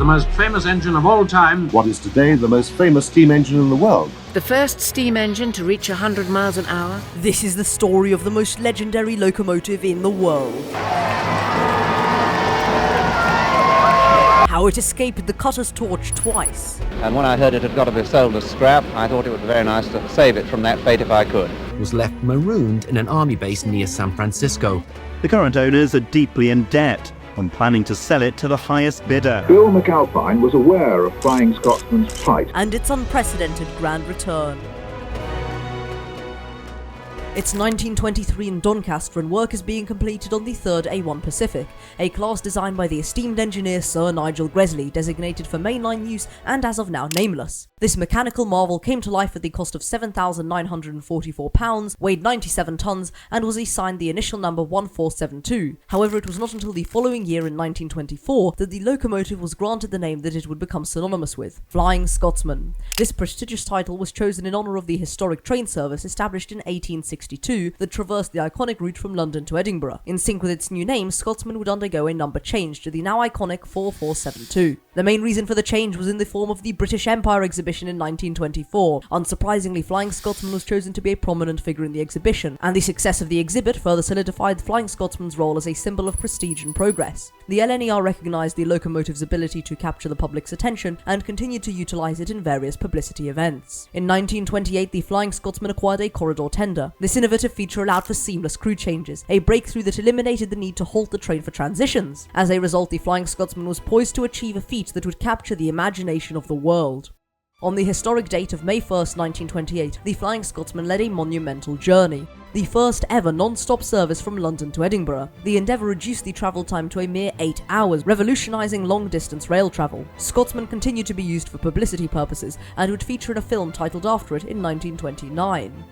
most famous engine of all time. What is today the most famous steam engine in the world? The first steam engine to reach 100 miles an hour. This is the story of the most legendary locomotive in the world. How it escaped the cutter's torch twice. And when I heard it had got to be sold as scrap, I thought it would be very nice to save it from that fate if I could. Was left marooned in an army base near San Francisco. The current owners are deeply in debt and planning to sell it to the highest bidder. Bill McAlpine was aware of Flying Scotsman's plight and its unprecedented grand return. It's 1923 in Doncaster and work is being completed on the 3rd A1 Pacific, a class designed by the esteemed engineer Sir Nigel Gresley, designated for mainline use and as of now nameless. This mechanical marvel came to life at the cost of £7,944, weighed 97 tons, and was assigned the initial number 1472. However, it was not until the following year in 1924 that the locomotive was granted the name that it would become synonymous with, Flying Scotsman. This prestigious title was chosen in honour of the historic train service established in 1862 that traversed the iconic route from London to Edinburgh. In sync with its new name, Scotsman would undergo a number change to the now iconic 4472. The main reason for the change was in the form of the British Empire exhibition in 1924. Unsurprisingly, Flying Scotsman was chosen to be a prominent figure in the exhibition, and the success of the exhibit further solidified Flying Scotsman's role as a symbol of prestige and progress. The LNER recognised the locomotive's ability to capture the public's attention and continued to utilise it in various publicity events. In 1928, the Flying Scotsman acquired a corridor tender. This innovative feature allowed for seamless crew changes, a breakthrough that eliminated the need to halt the train for transitions. As a result, the Flying Scotsman was poised to achieve a feat that would capture the imagination of the world. On the historic date of May 1st, 1928, the Flying Scotsman led a monumental journey. The first ever non-stop service from London to Edinburgh. The endeavour reduced the travel time to a mere 8 hours, revolutionising long-distance rail travel. Scotsman continued to be used for publicity purposes and would feature in a film titled after it in 1929.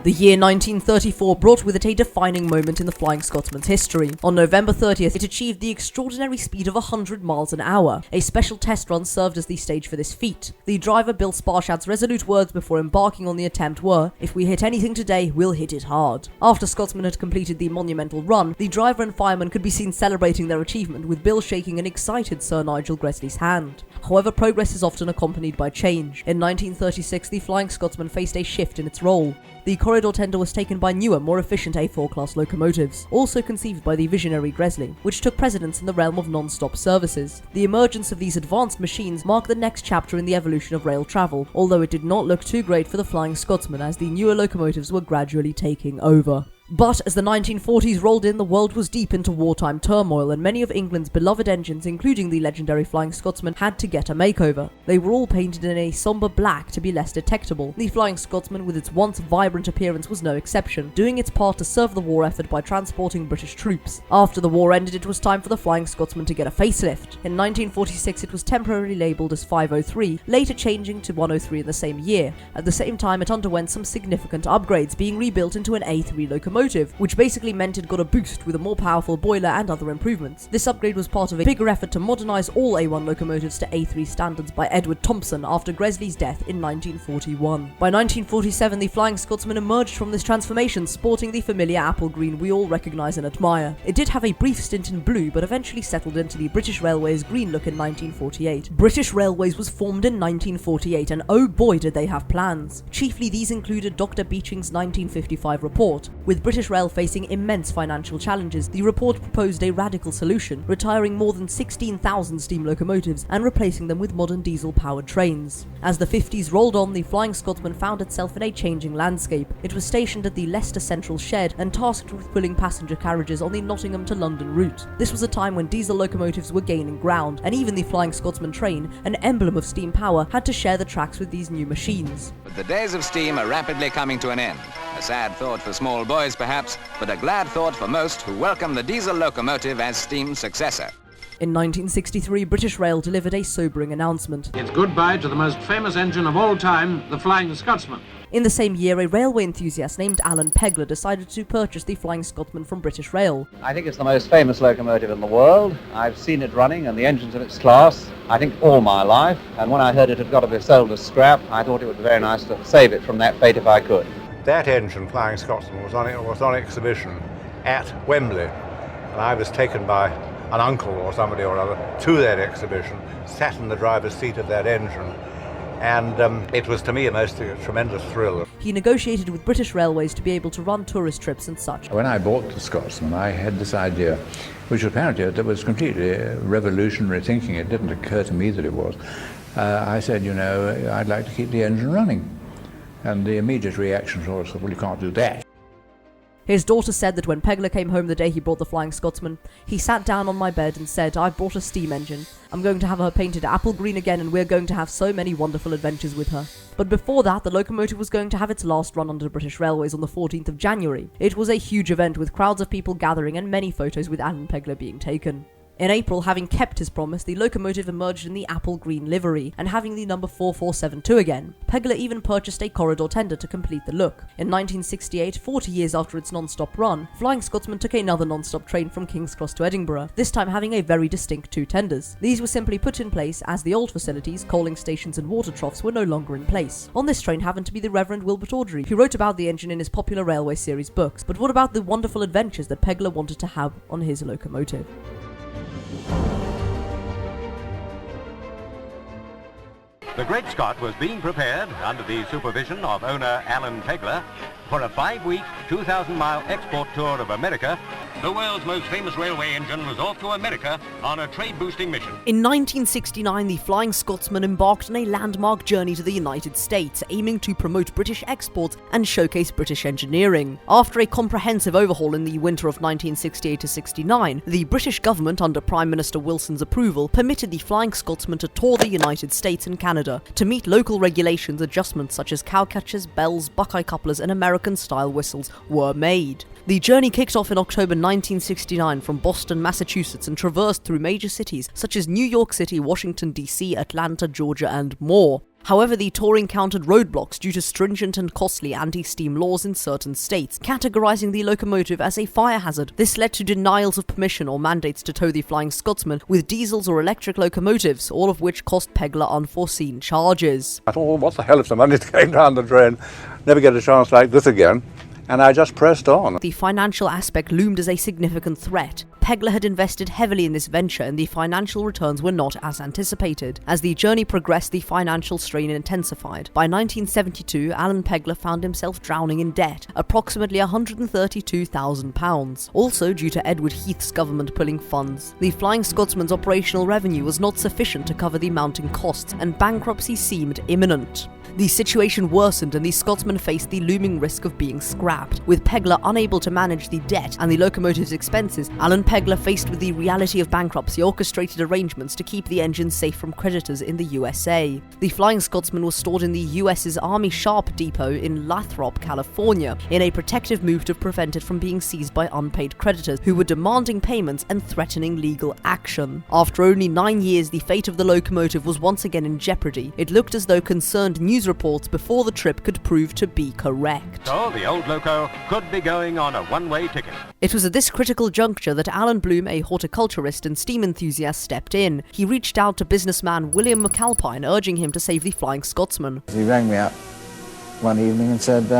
The year 1934 brought with it a defining moment in the Flying Scotsman's history. On November 30th, it achieved the extraordinary speed of 100 miles an hour. A special test run served as the stage for this feat. The driver Bill Sparshad's resolute words before embarking on the attempt were, "If we hit anything today, we'll hit it hard." After Scotsman had completed the monumental run, the driver and fireman could be seen celebrating their achievement, with Bill shaking an excited Sir Nigel Gresley's hand. However, progress is often accompanied by change. In 1936, the Flying Scotsman faced a shift in its role. The corridor tender was taken by newer, more efficient A4 class locomotives, also conceived by the visionary Gresley, which took precedence in the realm of non-stop services. The emergence of these advanced machines marked the next chapter in the evolution of rail travel, although it did not look too great for the Flying Scotsman as the newer locomotives were gradually taking over. But as the 1940s rolled in, the world was deep into wartime turmoil, and many of England's beloved engines, including the legendary Flying Scotsman, had to get a makeover. They were all painted in a somber black to be less detectable. The Flying Scotsman, with its once vibrant appearance, was no exception, doing its part to serve the war effort by transporting British troops. After the war ended, it was time for the Flying Scotsman to get a facelift. In 1946, it was temporarily labelled as 503, later changing to 103 in the same year. At the same time, it underwent some significant upgrades, being rebuilt into an A3 locomotive, which basically meant it got a boost with a more powerful boiler and other improvements. This upgrade was part of a bigger effort to modernise all A1 locomotives to A3 standards by Edward Thompson after Gresley's death in 1941. By 1947, the Flying Scotsman emerged from this transformation sporting the familiar apple green we all recognise and admire. It did have a brief stint in blue, but eventually settled into the British Railways green look in 1948. British Railways was formed in 1948, and oh boy did they have plans. Chiefly these included Dr. Beeching's 1955 report. With British Rail facing immense financial challenges, the report proposed a radical solution, retiring more than 16,000 steam locomotives and replacing them with modern diesel-powered trains. As the 50s rolled on, the Flying Scotsman found itself in a changing landscape. It was stationed at the Leicester Central Shed and tasked with pulling passenger carriages on the Nottingham to London route. This was a time when diesel locomotives were gaining ground, and even the Flying Scotsman train, an emblem of steam power, had to share the tracks with these new machines. But the days of steam are rapidly coming to an end. A sad thought for small boys, perhaps, but a glad thought for most who welcome the diesel locomotive as steam's successor. In 1963, British Rail delivered a sobering announcement. It's goodbye to the most famous engine of all time, the Flying Scotsman. In the same year, a railway enthusiast named Alan Pegler decided to purchase the Flying Scotsman from British Rail. I think it's the most famous locomotive in the world. I've seen it running and the engines of its class, I think, all my life. And when I heard it had got to be sold as scrap, I thought it would be very nice to save it from that fate if I could. That engine, Flying Scotsman, was on exhibition at Wembley And I was taken by an uncle or somebody or other to that exhibition, sat in the driver's seat of that engine, and it was to me a most tremendous thrill. He negotiated with British Railways to be able to run tourist trips and such. When I bought the Scotsman, I had this idea, which apparently it was completely revolutionary thinking. It didn't occur to me that it was. I said, you know, I'd like to keep the engine running. And the immediate reaction was, well, you can't do that. His daughter said that when Pegler came home the day he brought the Flying Scotsman, he sat down on my bed and said, I've brought a steam engine. I'm going to have her painted apple green again and we're going to have so many wonderful adventures with her. But before that, the locomotive was going to have its last run under British Railways on the 14th of January. It was a huge event with crowds of people gathering and many photos with Alan Pegler being taken. In April, having kept his promise, the locomotive emerged in the apple green livery and having the number 4472 again. Pegler even purchased a corridor tender to complete the look. In 1968, 40 years after its non-stop run, Flying Scotsman took another non-stop train from King's Cross to Edinburgh, this time having a very distinct two tenders. These were simply put in place as the old facilities, coaling stations and water troughs were no longer in place. On this train happened to be the Reverend Wilbert Awdry, who wrote about the engine in his popular railway series books. But what about the wonderful adventures that Pegler wanted to have on his locomotive? The Great Scott was being prepared, under the supervision of owner Alan Pegler, for a 5-week, 2,000-mile export tour of America. The world's most famous railway engine was off to America on a trade-boosting mission. In 1969, the Flying Scotsman embarked on a landmark journey to the United States, aiming to promote British exports and showcase British engineering. After a comprehensive overhaul in the winter of 1968-69, the British government, under Prime Minister Wilson's approval, permitted the Flying Scotsman to tour the United States and Canada. To meet local regulations, adjustments such as cowcatchers, bells, buckeye couplers, and American-style whistles were made. The journey kicked off in October 1969 from Boston, Massachusetts, and traversed through major cities such as New York City, Washington, D.C., Atlanta, Georgia, and more. However, the tour encountered roadblocks due to stringent and costly anti-steam laws in certain states, categorizing the locomotive as a fire hazard. This led to denials of permission or mandates to tow the Flying Scotsman with diesels or electric locomotives, all of which cost Pegler unforeseen charges. I thought, well, what the hell if the money's going down the drain? Never get a chance like this again. And I just pressed on. The financial aspect loomed as a significant threat. Pegler had invested heavily in this venture and the financial returns were not as anticipated. As the journey progressed, the financial strain intensified. By 1972, Alan Pegler found himself drowning in debt, approximately £132,000. Also, due to Edward Heath's government pulling funds, the Flying Scotsman's operational revenue was not sufficient to cover the mounting costs, and bankruptcy seemed imminent. The situation worsened and the Scotsman faced the looming risk of being scrapped. With Pegler unable to manage the debt and the locomotive's expenses, Alan Pegler, faced with the reality of bankruptcy, orchestrated arrangements to keep the engine safe from creditors in the USA. The Flying Scotsman was stored in the US's Army Sharp Depot in Lathrop, California, in a protective move to prevent it from being seized by unpaid creditors who were demanding payments and threatening legal action. After only 9 years, the fate of the locomotive was once again in jeopardy. It looked as though concerned news reports before the trip could prove to be correct. So the old loco could be going on a one-way ticket. It was at this critical juncture that Alan Bloom, a horticulturist and steam enthusiast, stepped in. He reached out to businessman William McAlpine, urging him to save the Flying Scotsman. He rang me up one evening and said,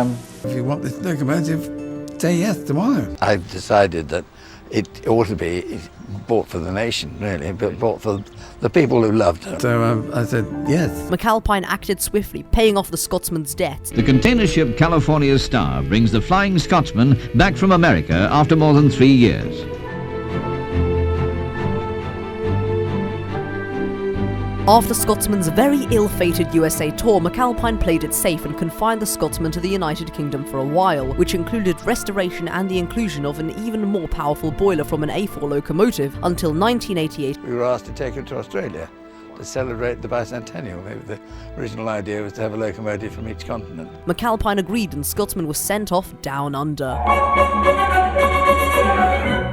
if you want this locomotive, say yes tomorrow. I've decided that it ought to be bought for the nation, really, but bought for the people who loved her. So I said yes. McAlpine acted swiftly, paying off the Scotsman's debt. The container ship California Star brings the Flying Scotsman back from America after more than 3 years. After Scotsman's very ill-fated USA tour, McAlpine played it safe and confined the Scotsman to the United Kingdom for a while, which included restoration and the inclusion of an even more powerful boiler from an A4 locomotive until 1988. We were asked to take it to Australia to celebrate the bicentennial. Maybe the original idea was to have a locomotive from each continent. McAlpine agreed and Scotsman was sent off down under.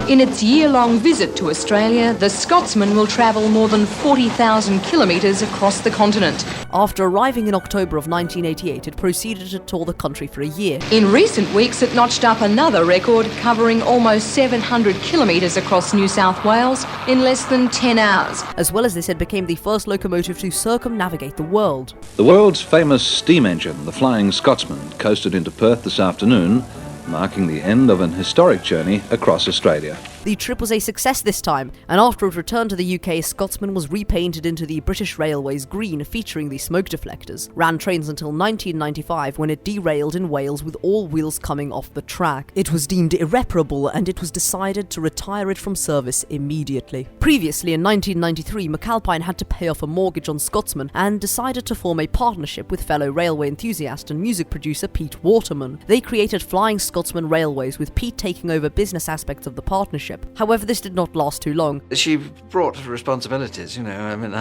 In its year-long visit to Australia, the Scotsman will travel more than 40,000 kilometres across the continent. After arriving in October of 1988, it proceeded to tour the country for a year. In recent weeks, it notched up another record, covering almost 700 kilometres across New South Wales in less than 10 hours. As well as this, it became the first locomotive to circumnavigate the world. The world's famous steam engine, the Flying Scotsman, coasted into Perth this afternoon, marking the end of an historic journey across Australia. The trip was a success this time, and after it returned to the UK, Scotsman was repainted into the British Railways green, featuring the smoke deflectors. Ran trains until 1995, when it derailed in Wales with all wheels coming off the track. It was deemed irreparable, and it was decided to retire it from service immediately. Previously, in 1993, McAlpine had to pay off a mortgage on Scotsman and decided to form a partnership with fellow railway enthusiast and music producer Pete Waterman. They created Flying Scotsman Railways, with Pete taking over business aspects of the partnership. However, this did not last too long. She brought responsibilities, you know. I mean,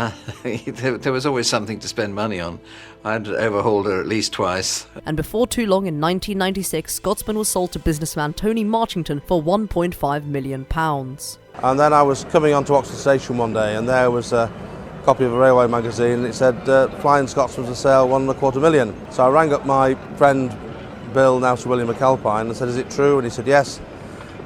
there was always something to spend money on. I'd overhauled her at least twice. And before too long, in 1996, Scotsman was sold to businessman Tony Marchington for £1.5 million. And then I was coming onto Oxford Station one day, and there was a copy of a railway magazine, and it said, Flying Scotsman For Sale, £1.25 million. So I rang up my friend Bill, now Sir William McAlpine, and said, is it true? And he said, yes.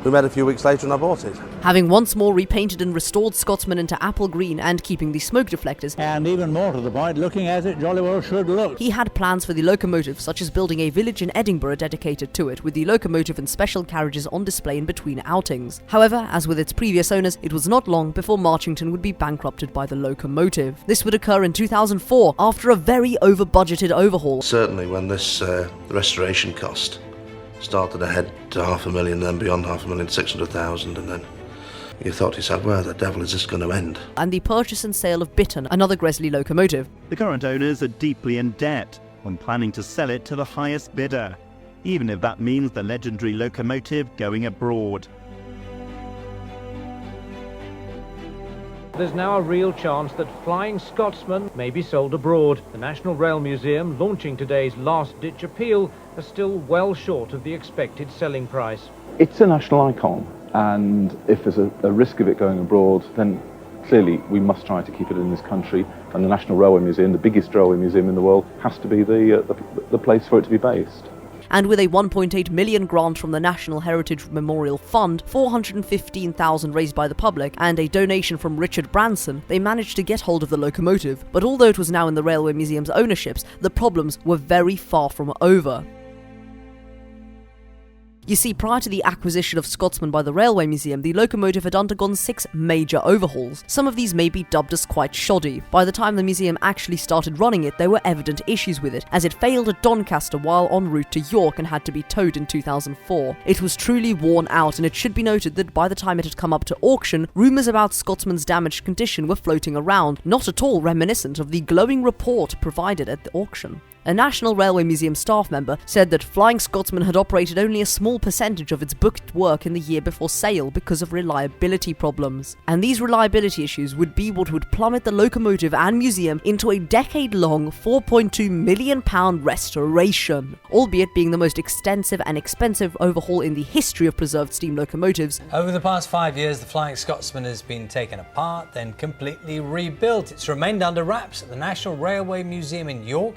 We met a few weeks later and I bought it. Having once more repainted and restored Scotsman into apple green and keeping the smoke deflectors, and even more to the point, looking as it jolly well should look, he had plans for the locomotive, such as building a village in Edinburgh dedicated to it, with the locomotive and special carriages on display in between outings. However, as with its previous owners, it was not long before Marchington would be bankrupted by the locomotive. This would occur in 2004, after a very over-budgeted overhaul. Certainly when this restoration cost started ahead to £500,000, then beyond £500,000, 600,000, and then you thought to yourself, where the devil is this going to end? And the purchase and sale of Bitton, another Gresley locomotive. The current owners are deeply in debt when planning to sell it to the highest bidder, even if that means the legendary locomotive going abroad. There's now a real chance that Flying Scotsman may be sold abroad. The National Rail Museum, launching today's last-ditch appeal, are still well short of the expected selling price. It's a national icon, and if there's a risk of it going abroad, then clearly we must try to keep it in this country, and the National Railway Museum, the biggest railway museum in the world, has to be the place for it to be based. And with a £1.8 million grant from the National Heritage Memorial Fund, $415,000 raised by the public, and a donation from Richard Branson, they managed to get hold of the locomotive. But although it was now in the Railway Museum's ownerships, the problems were very far from over. You see, prior to the acquisition of Scotsman by the Railway Museum, the locomotive had undergone 6 major overhauls. Some of these may be dubbed as quite shoddy. By the time the museum actually started running it, there were evident issues with it, as it failed at Doncaster while en route to York and had to be towed in 2004. It was truly worn out, and it should be noted that by the time it had come up to auction, rumours about Scotsman's damaged condition were floating around, not at all reminiscent of the glowing report provided at the auction. A National Railway Museum staff member said that Flying Scotsman had operated only a small percentage of its booked work in the year before sale because of reliability problems. And these reliability issues would be what would plummet the locomotive and museum into a decade-long £4.2 million restoration, albeit being the most extensive and expensive overhaul in the history of preserved steam locomotives. Over the past 5 years, the Flying Scotsman has been taken apart, then completely rebuilt. It's remained under wraps at the National Railway Museum in York.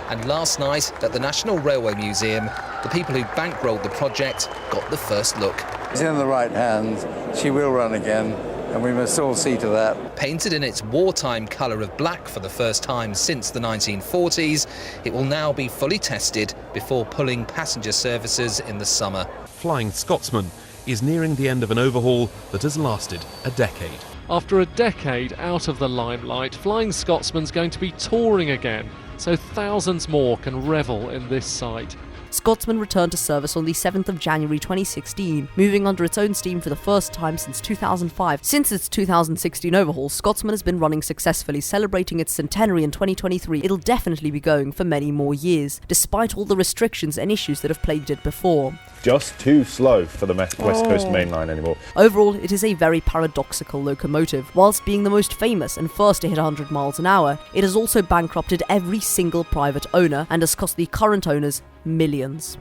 And last night, at the National Railway Museum, the people who bankrolled the project got the first look. It's in the right hands. She will run again, and we must all see to that. Painted in its wartime colour of black for the first time since the 1940s, it will now be fully tested before pulling passenger services in the summer. Flying Scotsman is nearing the end of an overhaul that has lasted a decade. After a decade out of the limelight, Flying Scotsman's going to be touring again, so thousands more can revel in this sight. Scotsman returned to service on the 7th of January 2016, moving under its own steam for the first time since 2005. Since its 2016 overhaul, Scotsman has been running successfully, celebrating its centenary in 2023. It'll definitely be going for many more years, despite all the restrictions and issues that have plagued it before. Just too slow for the West Coast Main Line anymore. Overall, it is a very paradoxical locomotive. Whilst being the most famous and first to hit 100 miles an hour, it has also bankrupted every single private owner and has cost the current owners millions.